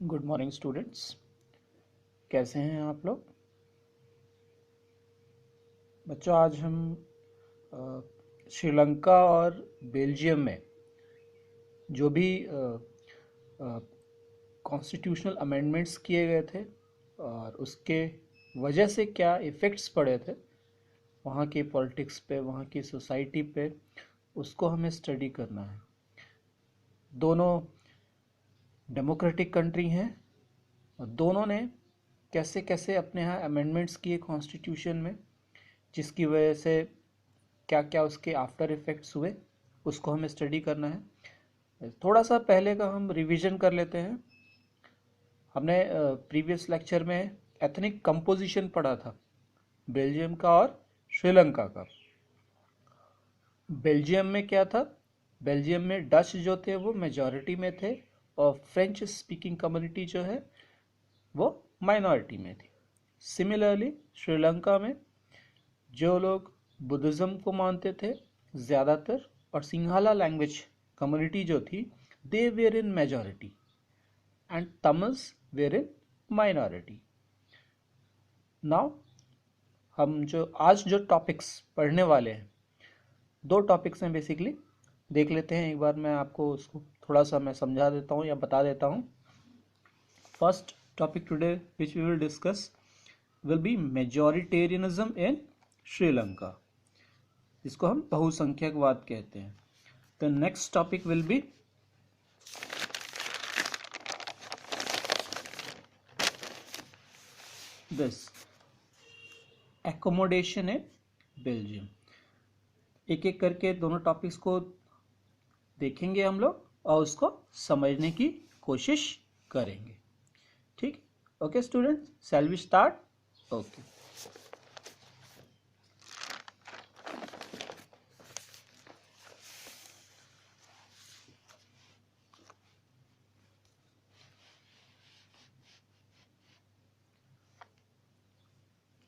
Good morning students. कैसे हैं आप लोग बच्चों? आज हम श्रीलंका और बेल्जियम में जो भी कॉन्स्टिट्यूशनल अमेंडमेंट्स किए गए थे और उसके वजह से क्या इफ़ेक्ट्स पड़े थे वहाँ की पॉलिटिक्स पे, वहाँ की सोसाइटी पे, उसको हमें स्टडी करना है। दोनों डेमोक्रेटिक कंट्री हैं और दोनों ने कैसे कैसे अपने यहाँ अमेंडमेंट्स किए कॉन्स्टिट्यूशन में, जिसकी वजह से क्या क्या उसके आफ्टर इफ़ेक्ट्स हुए, उसको हमें स्टडी करना है। थोड़ा सा पहले का हम रिवीजन कर लेते हैं। हमने प्रीवियस लेक्चर में एथनिक कंपोजिशन पढ़ा था बेल्जियम का और श्रीलंका का। बेल्जियम में क्या था? बेल्जियम में डच जो थे वो मेजॉरिटी में थे और फ्रेंच स्पीकिंग कम्युनिटी जो है वो माइनॉरिटी में थी। सिमिलरली श्रीलंका में जो लोग बुद्धिज़्म को मानते थे ज़्यादातर और सिंहाला लैंग्वेज कम्युनिटी जो थी, they were in majority and Tamils were in minority. Now हम आज जो टॉपिक्स पढ़ने वाले हैं, दो टॉपिक्स हैं बेसिकली। देख लेते हैं एक बार, मैं आपको उसको थोड़ा सा मैं समझा देता हूँ या बता देता हूँ। First topic today which we will discuss will be majoritarianism in Sri Lanka, जिसको हम बहुसंख्यकवाद कहते हैं। The next topic will be this accommodation in Belgium. एक एक करके दोनों टॉपिक्स को देखेंगे हम लोग और उसको समझने की कोशिश करेंगे। ठीक? Okay students, shall we start? Okay.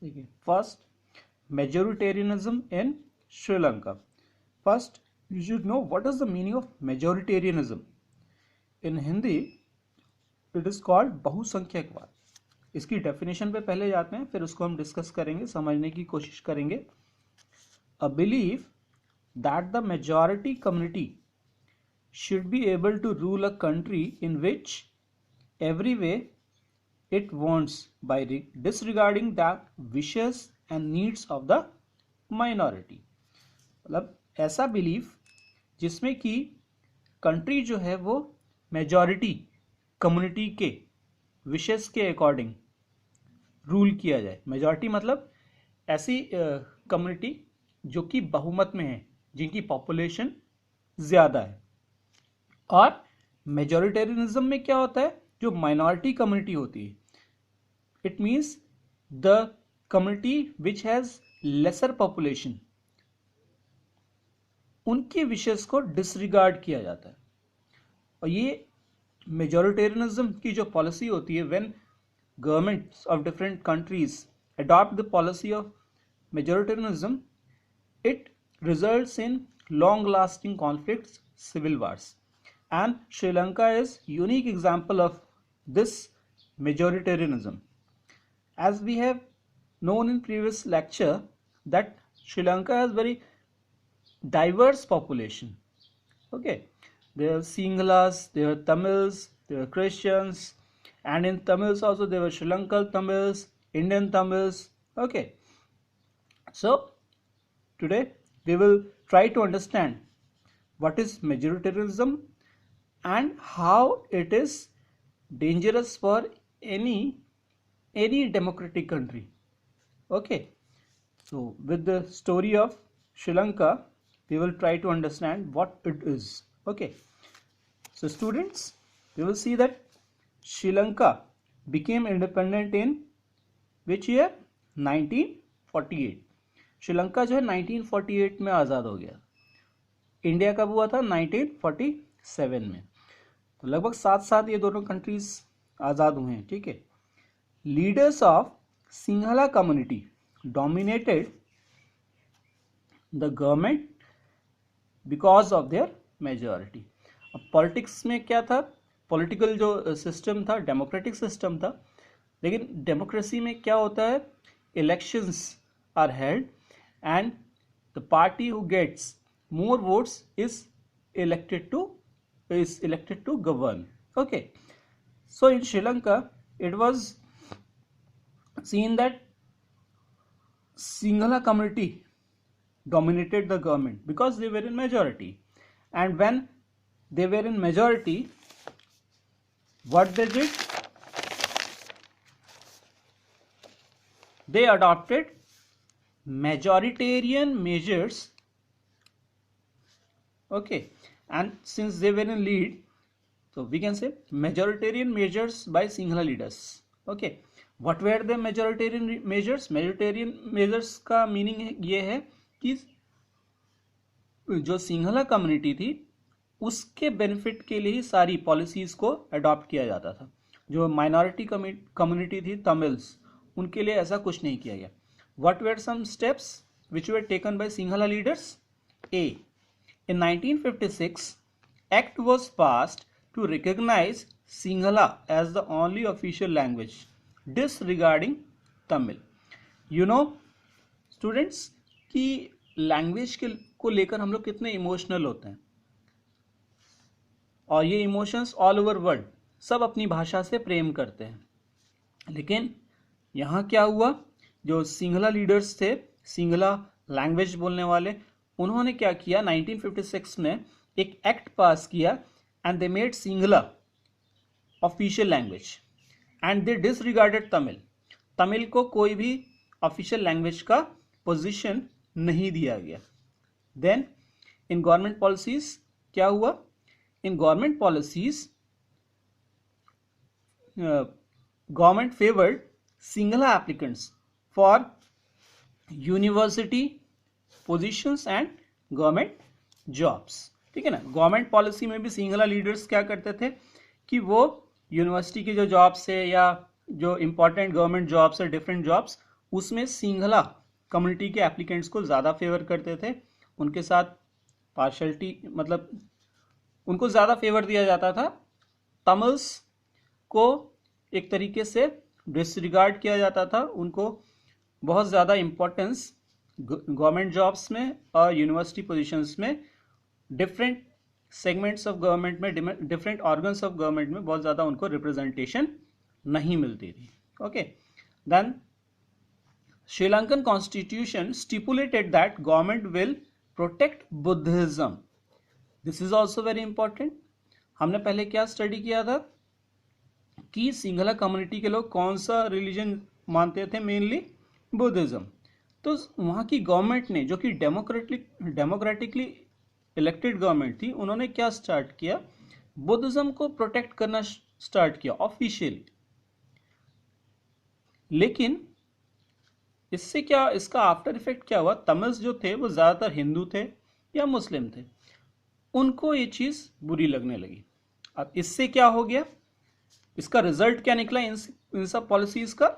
ठीक है। First, majoritarianism in Sri Lanka. First, you should know what is the meaning of majoritarianism. In Hindi, it is called बहुसंख्यकवाद। इसकी डेफिनेशन पे पहले जाते हैं, फिर उसको हम डिस्कस करेंगे, समझने की कोशिश करेंगे। A belief that the majority community should be able to rule a country in which every way it wants by disregarding the wishes and needs of the minority। मतलब ऐसा बिलीफ जिसमें कि कंट्री जो है वो मेजॉरिटी कम्युनिटी के wishes के according rule किया जाए। मेजॉरिटी मतलब ऐसी कम्युनिटी जो कि बहुमत में है, जिनकी पॉपुलेशन ज़्यादा है। और मेजॉरिटेरियनिज्म में क्या होता है? जो माइनॉरिटी कम्युनिटी होती है, it means the community which has lesser population, उनके विशेष को डिसरिगार्ड किया जाता है। और ये मेजॉरिटेरियनिज्म की जो पॉलिसी होती है, when governments of different countries adopt the policy of majoritarianism, it results in long lasting conflicts, civil wars. And Sri Lanka is unique example of this majoritarianism. As we have known in previous lecture that Sri Lanka has very diverse population. Okay, there are Sinhalas, there are Tamils, there are Christians, and in Tamils also there were Sri Lankan Tamils, Indian Tamils. Okay, so today we will try to understand what is majoritarianism and how it is dangerous for any democratic country. Okay, so with the story of Sri Lanka we will try to understand what it is. Okay, so students, we will see that Sri Lanka became independent in which year? 1948। Sri Lanka जो है 1948 में आज़ाद हो गया। India कब हुआ था? 1947 में। तो लगभग साथ साथ ये दोनों कंट्रीज आज़ाद हुए हैं। ठीक है। Leaders of Sinhala community dominated the government because of their majority. अब पॉलिटिक्स में क्या था? पॉलिटिकल जो सिस्टम था डेमोक्रेटिक सिस्टम था, लेकिन डेमोक्रेसी में क्या होता है, elections are held and the party who gets more votes is elected to govern. Okay, so in Sri Lanka it was seen that Sinhala community dominated the government because they were in majority, and when they were in majority, what they did, they adopted majoritarian measures. Okay, and since they were in lead, so we can say majoritarian measures by Sinhala leaders. Okay, what were the majoritarian measures? Majoritarian measures का meaning ये है कि जो Sinhala community थी उसके benefit के लिए ही सारी पॉलिसीज को अडॉप्ट किया जाता था। जो माइनॉरिटी कम्युनिटी थी तमिल्स, उनके लिए ऐसा कुछ नहीं किया गया। What were some steps which were taken by Sinhala leaders? Uh, in 1956, Act was passed to recognize Sinhala as the only official language, disregarding Tamil. You know, students, कि लैंग्वेज को लेकर हम लोग कितने इमोशनल होते हैं, और ये इमोशंस ऑल ओवर वर्ल्ड सब अपनी भाषा से प्रेम करते हैं। लेकिन यहाँ क्या हुआ, जो सिंहला लीडर्स थे, सिंहला लैंग्वेज बोलने वाले, उन्होंने क्या किया, 1956 में एक एक्ट पास किया and they made Sinhala official language and they disregarded Tamil. Tamil को कोई भी ऑफिशियल लैंग्वेज का पोजीशन नहीं दिया गया। देन इन गवर्नमेंट पॉलिसीज क्या हुआ, in government policies government favoured Sinhala applicants for university positions and government jobs. ठीक है ना, गवर्नमेंट पॉलिसी में भी सिंहला लीडर्स क्या करते थे कि वो यूनिवर्सिटी की जो जॉब्स है या जो इंपॉर्टेंट गवर्नमेंट जॉब्स है, डिफरेंट जॉब्स, उसमें सिंहला कम्युनिटी के एप्लीकेंट्स को ज़्यादा फेवर करते थे, उनके साथ पार्शलिटी, मतलब उनको ज़्यादा फेवर दिया जाता था। तमिल्स को एक तरीके से डिसरिगार्ड किया जाता था, उनको बहुत ज़्यादा इम्पोर्टेंस गवर्नमेंट जॉब्स में और यूनिवर्सिटी पोजीशंस में, डिफरेंट सेगमेंट्स ऑफ गवर्नमेंट में, डिफरेंट ऑर्गन्स ऑफ गवर्नमेंट में बहुत ज़्यादा उनको रिप्रेजेंटेशन नहीं मिलती थी। Okay, then Sri Lankan constitution stipulated that government will protect Buddhism. This is also very important. हमने पहले क्या स्टडी किया था कि सिंहला कम्युनिटी के लोग कौन सा रिलीजन मानते थे, मेनली बुद्धिज्म। तो वहाँ की गवर्नमेंट ने, जो कि डेमोक्रेटिकली इलेक्टेड गवर्नमेंट थी, उन्होंने क्या स्टार्ट किया, बुद्धिज्म को प्रोटेक्ट करना स्टार्ट किया ऑफिशियली। लेकिन इससे क्या, इसका आफ्टर इफेक्ट क्या हुआ, तमिल्स जो थे वो ज़्यादातर हिंदू थे या मुस्लिम थे, उनको ये चीज़ बुरी लगने लगी। अब इससे क्या हो गया, इसका रिजल्ट क्या निकला इन सब पॉलिसीज का?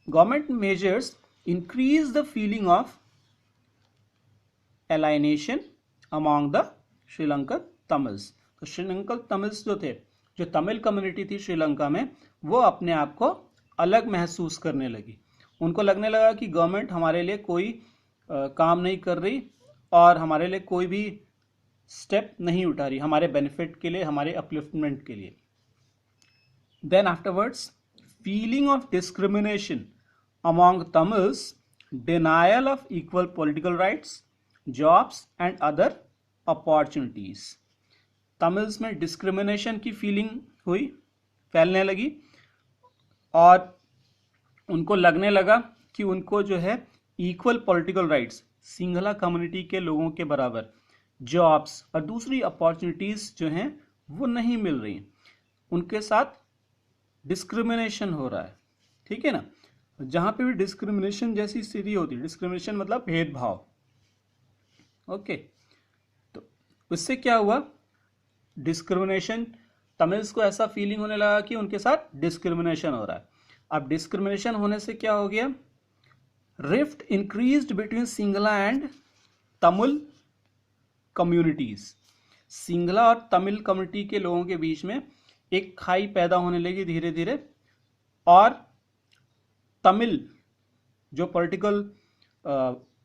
Government measures increase the feeling of alienation among the Sri Lankan Tamils. तो श्रीलंकन तमिल्स जो थे, जो तमिल कम्युनिटी थी श्रीलंका में, वो अपने आप को अलग महसूस करने लगी। उनको लगने लगा कि गवर्नमेंट हमारे लिए कोई काम नहीं कर रही और हमारे लिए कोई भी स्टेप नहीं उठा रही, हमारे बेनिफिट के लिए, हमारे अपलिफ्टमेंट के लिए। Then afterwards feeling of discrimination among Tamils, denial of equal political rights, jobs and other opportunities. Tamils में डिस्क्रिमिनेशन की फीलिंग हुई, फैलने लगी, और उनको लगने लगा कि उनको जो है equal political rights, Sinhala community के लोगों के बराबर जॉब्स और दूसरी अपॉर्चुनिटीज जो हैं वो नहीं मिल रही, उनके साथ डिस्क्रिमिनेशन हो रहा है। ठीक है ना, जहां पे भी डिस्क्रिमिनेशन जैसी स्थिति होती है, डिस्क्रिमिनेशन मतलब भेदभाव। ओके, तो उससे क्या हुआ, डिस्क्रिमिनेशन, तमिल्स को ऐसा फीलिंग होने लगा कि उनके साथ डिस्क्रिमिनेशन हो रहा है। अब डिस्क्रिमिनेशन होने से क्या हो गया, rift increased between Singla and Tamil communities. Singla और तमिल कम्युनिटी के लोगों के बीच में एक खाई पैदा होने लगी धीरे धीरे, और तमिल जो पॉलिटिकल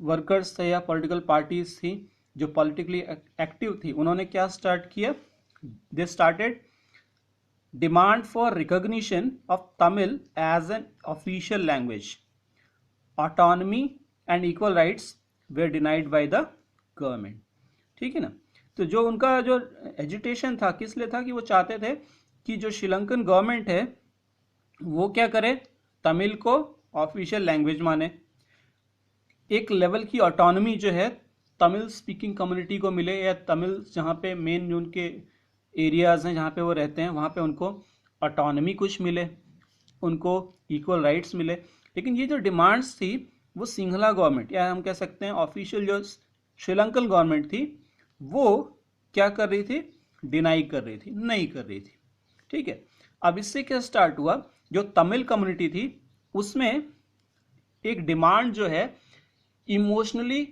वर्कर्स थे या पॉलिटिकल पार्टीज थी जो पॉलिटिकली एक्टिव थी, उन्होंने क्या स्टार्ट किया, they started demand for recognition of Tamil as an official language, autonomy and equal rights were denied by the government. ठीक है ना। तो जो उनका जो एजिटेशन था किस लिए था कि वो चाहते थे कि जो श्रीलंकन गवर्नमेंट है वो क्या करे, तमिल को ऑफिशियल लैंग्वेज माने, एक लेवल की ऑटोनॉमी जो है तमिल स्पीकिंग कम्युनिटी को मिले, या तमिल जहाँ पे मेन जो उनके एरियाज हैं जहाँ पे वो रहते हैं वहाँ पे उनको ऑटोनॉमी कुछ मिले, उनको इक्वल राइट्स मिले। लेकिन ये जो डिमांड्स थी वो सिंघला गवर्नमेंट या हम कह सकते हैं ऑफिशियल जो श्रीलंकन गवर्नमेंट थी वो क्या कर रही थी, डिनाई कर रही थी, नहीं कर रही थी। ठीक है। अब इससे क्या स्टार्ट हुआ, जो तमिल कम्युनिटी थी उसमें एक डिमांड जो है इमोशनली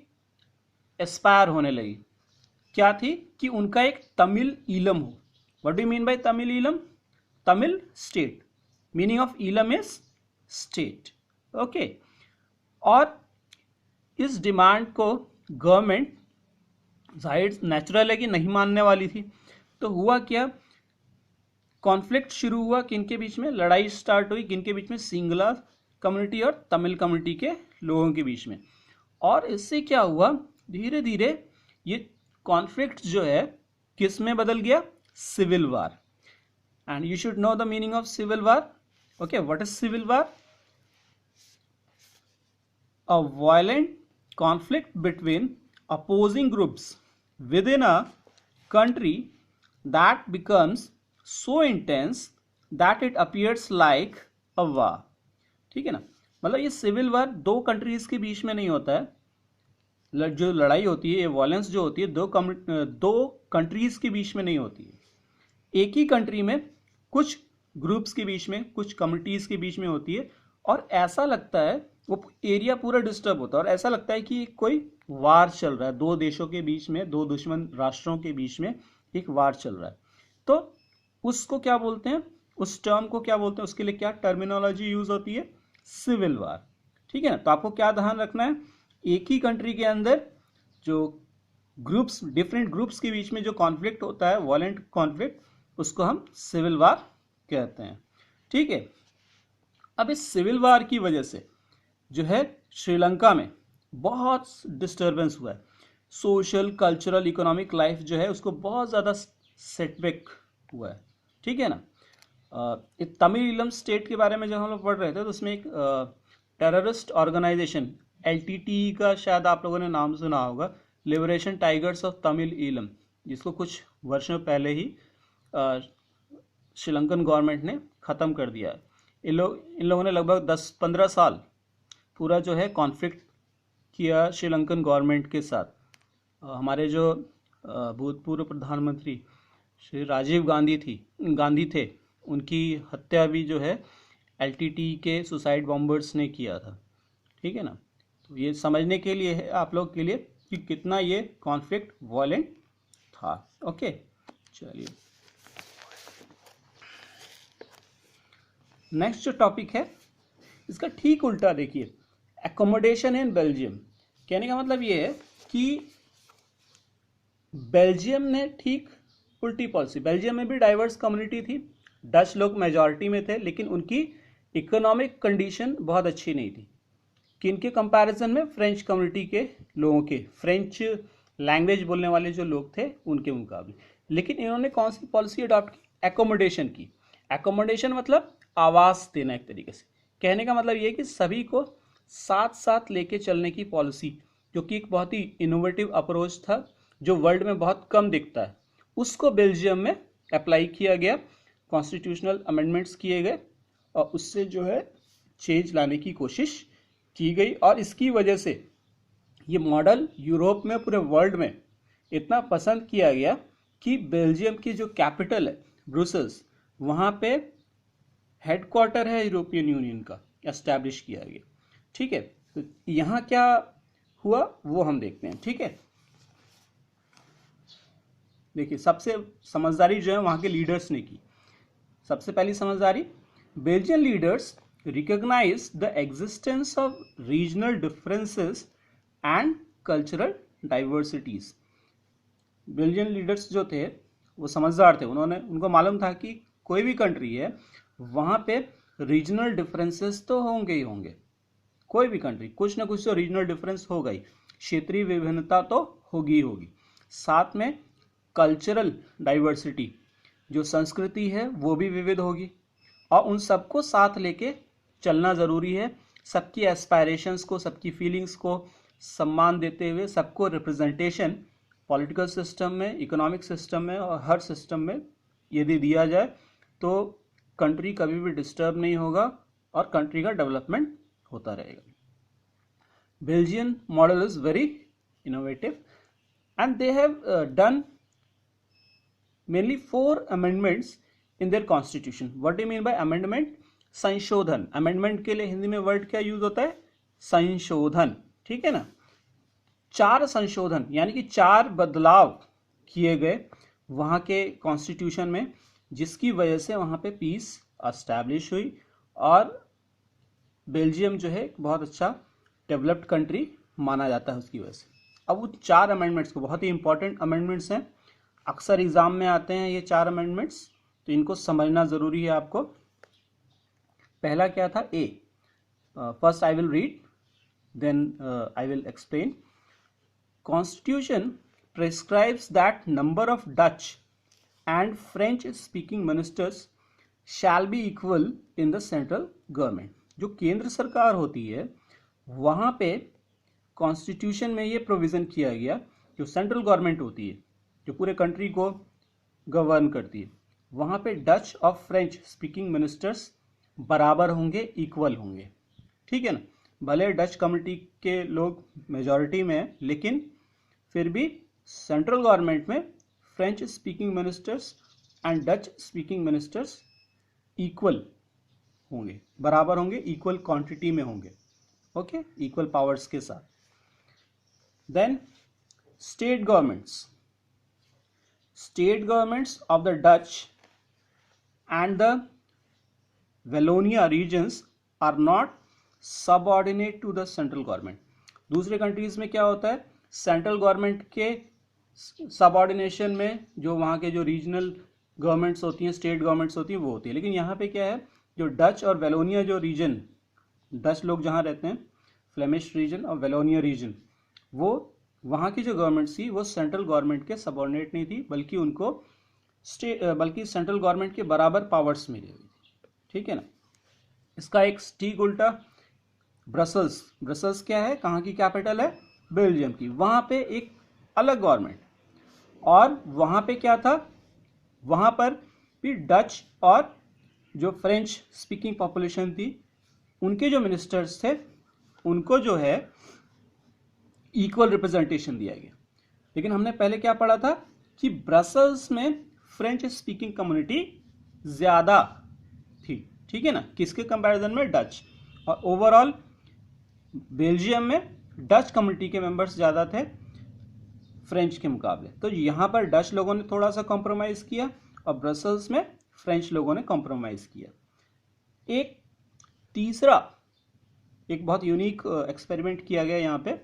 एस्पायर होने लगी। क्या थी कि उनका एक तमिल ईलम हो। What do mean by Tamil Eelam? Tamil state, meaning of Eelam is state. Okay. और इस डिमांड को गवर्नमेंट जाहिर नेचुरल है कि नहीं मानने वाली थी। तो हुआ क्या, कॉन्फ्लिक्ट शुरू हुआ, किनके बीच में लड़ाई स्टार्ट हुई, किनके बीच में, सिंगला कम्युनिटी और तमिल कम्युनिटी के लोगों के बीच में। और इससे क्या हुआ, धीरे धीरे ये कॉन्फ्लिक्ट जो है किस में बदल गया, civil war. And you should know the meaning of civil war. Okay, what is civil war? A violent conflict between opposing groups within a country that becomes so intense that it appears like a war। ठीक है ना। मतलब ये civil वार दो countries के बीच में नहीं होता है, जो लड़ाई होती है, ये वॉयलेंस जो होती है दो कंट्रीज के बीच में नहीं होती है, एक ही कंट्री में कुछ ग्रुप्स के बीच में, कुछ कम्युनिटीज के बीच में होती है। और ऐसा लगता है वो एरिया पूरा डिस्टर्ब होता है और ऐसा लगता है कि कोई वार चल रहा है, दो देशों के बीच में, दो दुश्मन राष्ट्रों के बीच में एक वार चल रहा है। तो उसको क्या बोलते हैं, उस टर्म को क्या बोलते हैं, उसके लिए क्या टर्मिनोलॉजी यूज होती है, सिविल वार। ठीक है ना। तो आपको क्या ध्यान रखना है, एक ही कंट्री के अंदर जो ग्रुप्स, डिफरेंट ग्रुप्स के बीच में जो कॉन्फ्लिक्ट होता है, वॉयलेंट कॉन्फ्लिक्ट, उसको हम सिविल वार कहते हैं। ठीक है। अब इस सिविल वार की वजह से जो है श्रीलंका में बहुत डिस्टर्बेंस हुआ है, सोशल कल्चरल इकोनॉमिक लाइफ जो है उसको बहुत ज़्यादा सेटबैक हुआ है। ठीक है ना। तमिल ईलम स्टेट के बारे में जब हम लोग पढ़ रहे थे तो उसमें एक टेररिस्ट ऑर्गेनाइजेशन LTTE का शायद आप लोगों ने नाम सुना होगा, liberation tigers of Tamil Eelam, जिसको कुछ वर्षों पहले ही श्रीलंकन गवर्नमेंट ने ख़त्म कर दिया है। इन लोगों ने लगभग 10-15 साल पूरा जो है कॉन्फ्लिक्ट किया श्रीलंकन गवर्नमेंट के साथ। हमारे जो भूतपूर्व प्रधानमंत्री श्री राजीव गांधी थे, उनकी हत्या भी जो है LTTE के सुसाइड बॉम्बर्स ने किया था। ठीक है ना। तो ये समझने के लिए है आप लोग के लिए कि कितना ये कॉन्फ्लिक्ट वॉयलेंट था। ओके, चलिए नेक्स्ट जो टॉपिक है इसका ठीक उल्टा देखिए, एकोमोडेशन इन बेल्जियम। कहने का मतलब ये है कि बेल्जियम ने ठीक उल्टी पॉलिसी, बेल्जियम में भी डाइवर्स कम्युनिटी थी, डच लोग मेजॉरिटी में थे, लेकिन उनकी इकोनॉमिक कंडीशन बहुत अच्छी नहीं थी। किनके कंपैरिजन में, फ्रेंच कम्युनिटी के लोगों के, फ्रेंच लैंग्वेज बोलने वाले जो लोग थे उनके मुकाबले। लेकिन इन्होंने कौन सी पॉलिसी अडॉप्ट की, एकोमोडेशन की। एकोमोडेशन मतलब आवास देना एक तरीके से। कहने का मतलब ये कि सभी को साथ साथ लेके चलने की पॉलिसी, जो कि एक बहुत ही इनोवेटिव अप्रोच था जो वर्ल्ड में बहुत कम दिखता है, उसको बेल्जियम में अप्लाई किया गया, कॉन्स्टिट्यूशनल अमेंडमेंट्स किए गए और उससे जो है चेंज लाने की कोशिश की गई। और इसकी वजह से ये मॉडल यूरोप में, पूरे वर्ल्ड में इतना पसंद किया गया कि बेल्जियम की जो कैपिटल है ब्रुसेल्स, वहाँ पे हेडक्वार्टर है यूरोपियन यूनियन का, एस्टैब्लिश किया गया। ठीक है। तो यहाँ क्या हुआ वो हम देखते हैं। ठीक है। देखिए सबसे समझदारी जो है वहाँ के लीडर्स ने की। सबसे पहली समझदारी, Belgian leaders recognise the existence of regional differences and cultural diversities. Belgian leaders जो थे वो समझदार थे, उनको मालूम था कि कोई भी कंट्री है वहाँ पे रीजनल डिफरेंसेस तो होंगे ही होंगे, कोई भी कंट्री कुछ ना कुछ तो रीजनल डिफरेंस होगा ही, क्षेत्रीय विभिन्नता तो होगी ही होगी। साथ में कल्चरल डाइवर्सिटी, जो संस्कृति है वो भी विविध होगी, और उन सबको साथ लेके चलना ज़रूरी है। सबकी एस्पायरेशंस को, सबकी फीलिंग्स को सम्मान देते हुए सबको रिप्रेजेंटेशन पॉलिटिकल सिस्टम में, इकोनॉमिक सिस्टम में और हर सिस्टम में यदि दिया जाए तो कंट्री कभी भी डिस्टर्ब नहीं होगा और कंट्री का डेवलपमेंट होता रहेगा। Belgian model is very innovative and they have done mainly 4 amendments in their constitution. What do you mean by amendment? संशोधन। amendment के लिए हिंदी में वर्ड क्या यूज होता है? संशोधन, ठीक है ना। 4 संशोधन यानी कि 4 बदलाव किए गए वहाँ के कॉन्स्टिट्यूशन में, जिसकी वजह से वहाँ पे पीस एस्टैब्लिश हुई और बेल्जियम जो है बहुत अच्छा डेवलप्ड कंट्री माना जाता है उसकी वजह से। अब वो 4 अमेंडमेंट्स को, बहुत ही इंपॉर्टेंट अमेंडमेंट्स हैं, अक्सर एग्जाम में आते हैं ये 4 अमेंडमेंट्स, तो इनको समझना ज़रूरी है आपको। पहला क्या था? A. First I will read, then I will explain. Constitution prescribes that number of Dutch and French speaking ministers shall be equal in the central government. जो केंद्र सरकार होती है वहाँ पे कॉन्स्टिट्यूशन में ये प्रोविज़न किया गया, जो सेंट्रल गवर्नमेंट होती है जो पूरे कंट्री को गवर्न करती है, वहाँ पे डच और फ्रेंच स्पीकिंग मिनिस्टर्स बराबर होंगे, इक्वल होंगे, ठीक है ना। भले डच कम्युनिटी के लोग मेजॉरिटी में हैं, लेकिन फिर भी सेंट्रल गवर्नमेंट में French speaking ministers and Dutch speaking ministers equal होंगे, बराबर होंगे, इक्वल क्वांटिटी में होंगे, ओके, इक्वल पावर्स के साथ। Then state governments of the Dutch and the Wallonia regions are not subordinate to the central government. दूसरे countries में क्या होता है, सेंट्रल गवर्नमेंट के सबऑर्डिनेशन में जो वहाँ के जो रीजनल गवर्नमेंट्स होती हैं, स्टेट गवर्नमेंट्स होती हैं, वो होती है। लेकिन यहाँ पे क्या है, जो डच और वेलोनिया जो रीजन, डच लोग जहाँ रहते हैं, फ्लेमिश रीजन और वेलोनिया रीजन, वो वहाँ की जो गवर्नमेंट थी वो सेंट्रल गवर्नमेंट के सबऑर्डिनेट नहीं थी, बल्कि उनको बल्कि सेंट्रल गवर्नमेंट के बराबर पावर्स मिली हुई थी, ठीक है ना। इसका एक ठीक उल्टा ब्रसल्स क्या है, कहाँ की कैपिटल है? बेल्जियम की। वहाँ पे एक अलग गवर्नमेंट, और वहाँ पे क्या था, वहाँ पर भी डच और जो फ्रेंच स्पीकिंग पॉपुलेशन थी उनके जो मिनिस्टर्स थे उनको जो है इक्वल रिप्रेजेंटेशन दिया गया। लेकिन हमने पहले क्या पढ़ा था कि ब्रसल्स में फ्रेंच स्पीकिंग कम्युनिटी ज़्यादा थी, ठीक है ना, किसके कंपैरिजन में? डच। और ओवरऑल बेल्जियम में डच कम्युनिटी के मेंबर्स ज़्यादा थे फ्रेंच के मुकाबले। तो यहाँ पर डच लोगों ने थोड़ा सा कॉम्प्रोमाइज़ किया और ब्रसल्स में फ्रेंच लोगों ने कॉम्प्रोमाइज़ किया। एक तीसरा, एक बहुत यूनिक एक्सपेरिमेंट किया गया यहाँ पे,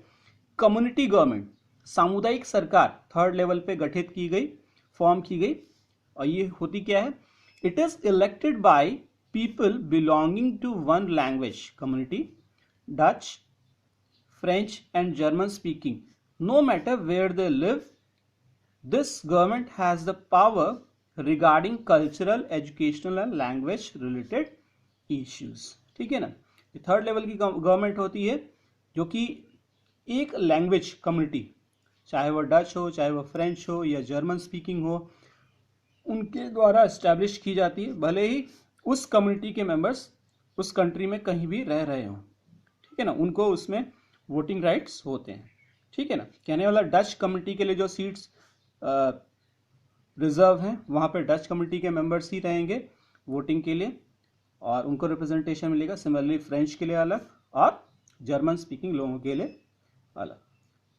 कम्युनिटी गवर्नमेंट, सामुदायिक सरकार थर्ड लेवल पे गठित की गई, फॉर्म की गई। और ये होती क्या है? It is elected by people belonging to one language community, Dutch, French and German speaking, no matter where they live. This government has the power regarding cultural, educational and language related issues, ठीक है ना। ये third level की government होती है जो कि एक लैंग्वेज कम्युनिटी, चाहे वो डच हो, चाहे वो फ्रेंच हो या जर्मन स्पीकिंग हो, उनके द्वारा इस्टेब्लिश की जाती है, भले ही उस कम्युनिटी के मेंबर्स उस कंट्री में कहीं भी रह रहे हों, ठीक है ना, उनको उसमें वोटिंग राइट्स होते हैं, ठीक है ना। कहने वाला डच कम्युनिटी के लिए जो सीट्स रिजर्व हैं वहाँ पे डच कम्युनिटी के मेंबर्स ही रहेंगे वोटिंग के लिए और उनको रिप्रेजेंटेशन मिलेगा। सिमिलरली फ्रेंच के लिए अलग और जर्मन स्पीकिंग लोगों के लिए अलग,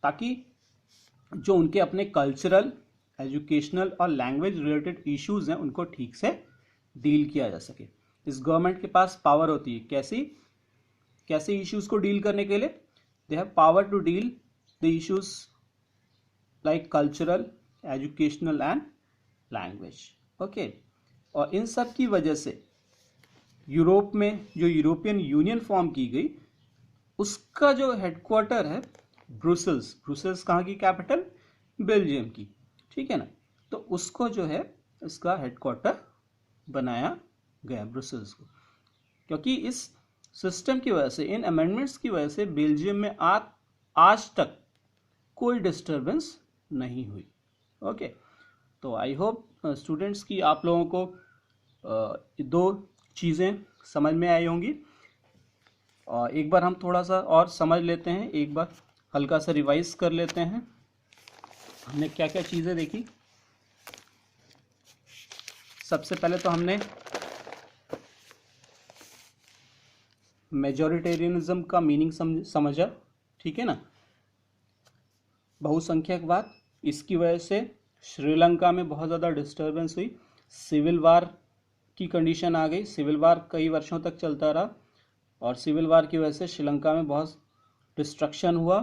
ताकि जो उनके अपने कल्चरल, एजुकेशनल और लैंग्वेज रिलेटेड इश्यूज हैं उनको ठीक से डील किया जा सके। इस गवर्नमेंट के पास पावर होती है कैसे इश्यूज को डील करने के लिए, they have power to deal the issues like cultural, educational and language. Okay, और इन सब की वजह से यूरोप में जो यूरोपियन यूनियन फॉर्म की गई, उसका जो हेडक्वार्टर है ब्रुसेल्स कहाँ की कैपिटल, बेल्जियम की, ठीक है ना। तो उसको जो है इसका हेडक्वार्टर बनाया गया ब्रुसेल्स को, क्योंकि इस सिस्टम की वजह से, इन अमेंडमेंट्स की वजह से बेल्जियम में आज तक कोई डिस्टर्बेंस नहीं हुई। ओके, तो आई होप स्टूडेंट्स की आप लोगों को दो चीज़ें समझ में आई होंगी। और एक बार हम थोड़ा सा और समझ लेते हैं, एक बार हल्का सा रिवाइज कर लेते हैं हमने क्या क्या चीज़ें देखी। सबसे पहले तो हमने मेजॉरिटेरियनिज्म का मीनिंग समझा, ठीक है ना। बहुसंख्यकवाद, इसकी वजह से श्रीलंका में बहुत ज़्यादा डिस्टर्बेंस हुई, सिविल वार की कंडीशन आ गई, सिविल वार कई वर्षों तक चलता रहा और सिविल वार की वजह से श्रीलंका में बहुत डिस्ट्रक्शन हुआ,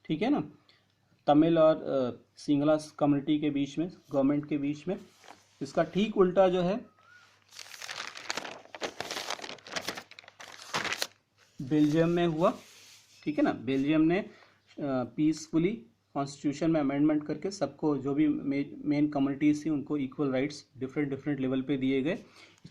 ठीक है ना, तमिल और सिंगला कम्युनिटी के बीच में, गवर्नमेंट के बीच में। इसका ठीक उल्टा जो है बेल्जियम में हुआ, ठीक है ना। बेल्जियम ने पीसफुली कॉन्स्टिट्यूशन में अमेंडमेंट करके सबको, जो भी मेन कम्युनिटीज थी, उनको इक्वल राइट्स डिफरेंट लेवल पे दिए गए।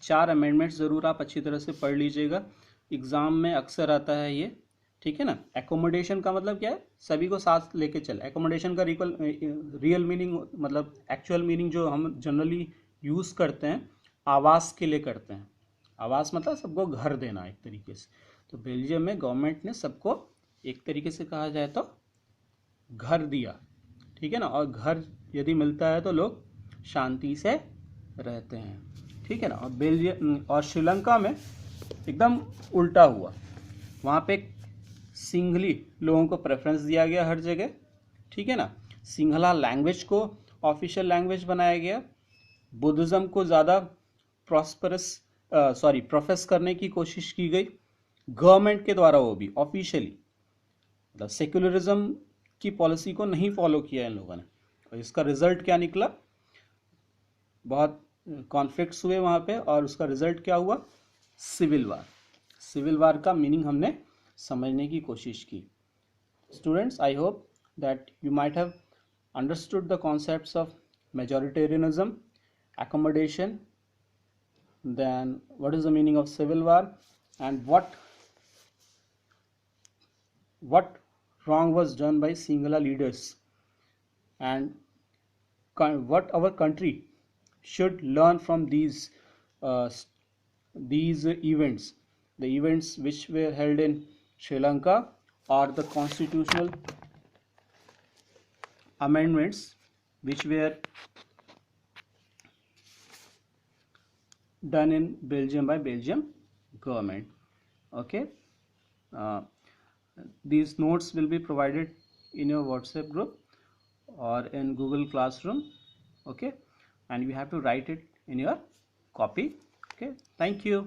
4 अमेंडमेंट्स ज़रूर आप अच्छी तरह से पढ़ लीजिएगा, एग्ज़ाम में अक्सर आता है ये, ठीक है ना। एकोमोडेशन का मतलब क्या है, सभी को साथ लेके चल। एकोमोडेशन का रियल मीनिंग, मतलब एक्चुअल मीनिंग जो हम जनरली यूज़ करते हैं, आवास के लिए करते हैं। आवास मतलब सबको घर देना एक तरीके से। तो बेल्जियम में गवर्नमेंट ने सबको एक तरीके से कहा जाए तो घर दिया, ठीक है ना। और घर यदि मिलता है तो लोग शांति से रहते हैं, ठीक है ना। और बेल्जियम और श्रीलंका में एकदम उल्टा हुआ, वहाँ पे सिंघली लोगों को प्रेफरेंस दिया गया हर जगह, ठीक है ना। सिंघला लैंग्वेज को ऑफिशियल लैंग्वेज बनाया गया, बुद्धिज़्म को ज़्यादा प्रोफेस करने की कोशिश की गई गवर्नमेंट के द्वारा, वो भी ऑफिशियली, मतलब सेक्युलरिज्म की पॉलिसी को नहीं फॉलो किया इन लोगों ने। और इसका रिजल्ट क्या निकला, बहुत कॉन्फ्लिक्ट्स हुए वहाँ पे, और उसका रिजल्ट क्या हुआ, सिविल वार। सिविल वार का मीनिंग हमने समझने की कोशिश की। Students, I hope that you might have understood the concepts of majoritarianism, accommodation, then what is the meaning of civil war, and what wrong was done by Sinhala leaders, and what our country should learn from these events, the events which were held in Sri Lanka, or the constitutional amendments which were done in Belgium by Belgium government. Okay, these notes will be provided in your WhatsApp group or in Google Classroom. Okay, and you have to write it in your copy. Okay, thank you.